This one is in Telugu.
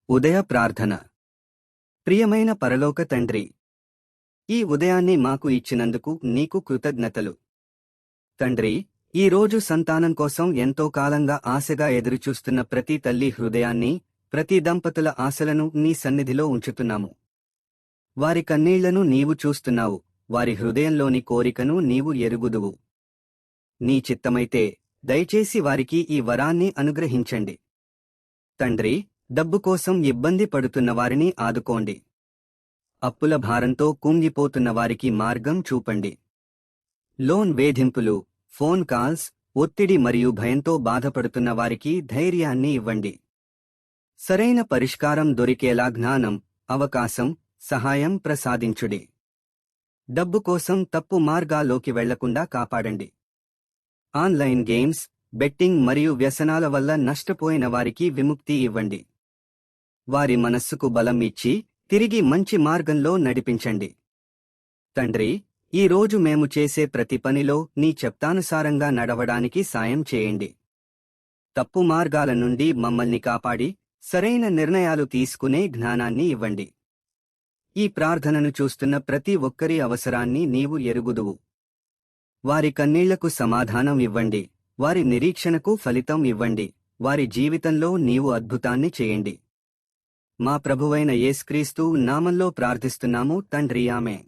ఉదయ ప్రార్థన. ప్రియమైన పరలోక తండ్రి, ఈ ఉదయాన్ని మాకు ఇచ్చినందుకు నీకు కృతజ్ఞతలు. తండ్రి, ఈ రోజు సంతానం కోసం ఎంతో కాలంగా ఆశగా ఎదురుచూస్తున్న ప్రతి తల్లి హృదయాన్ని, ప్రతి దంపతుల ఆశలను నీ సన్నిధిలో ఉంచుతున్నాము. వారి కన్నీళ్లను నీవు చూస్తున్నావు, వారి హృదయంలోని కోరికను నీవు ఎరుగుదువు. నీ చిత్తమైతే దయచేసి వారికి ఈ వరాన్ని అనుగ్రహించండి. తండ్రి, డబ్బు కోసం ఇబ్బంది పడుతున్న వారిని ఆదుకోండి. అప్పుల భారంతో కుంగిపోతున్న వారికి మార్గం చూపండి. లోన్ వేధింపులు, ఫోన్ కాల్స్, ఒత్తిడి మరియు భయంతో బాధపడుతున్న వారికి ధైర్యాన్ని ఇవ్వండి. సరైన పరిష్కారం దొరికేలా జ్ఞానం, అవకాశం, సహాయం ప్రసాదించుడి. డబ్బు కోసం తప్పు మార్గాల్లోకి వెళ్లకుండా కాపాడండి. ఆన్లైన్ గేమ్స్, బెట్టింగ్ మరియు వ్యసనాల వల్ల నష్టపోయిన వారికి విముక్తి ఇవ్వండి. వారి మనస్సుకు బలం ఇచ్చి తిరిగి మంచి మార్గంలో నడిపించండి. తండ్రి, ఈ రోజు మేము చేసే ప్రతి పనిలో నీ చిత్తానుసారంగా నడవడానికి సాయం చేయండి. తప్పు మార్గాల నుండి మమ్మల్ని కాపాడి సరైన నిర్ణయాలు తీసుకునే జ్ఞానాన్ని ఇవ్వండి. ఈ ప్రార్థనను చూస్తున్న ప్రతి ఒక్కరి అవసరాన్ని నీవు ఎరుగుదువు. వారి కన్నీళ్లకు సమాధానం ఇవ్వండి, వారి నిరీక్షణకు ఫలితం ఇవ్వండి, వారి జీవితంలో నీవు అద్భుతాన్ని చేయండి. మా ప్రభువైన యేసుక్రీస్తు నామంలో ప్రార్థిస్తున్నాము తండ్రి, ఆమేన్.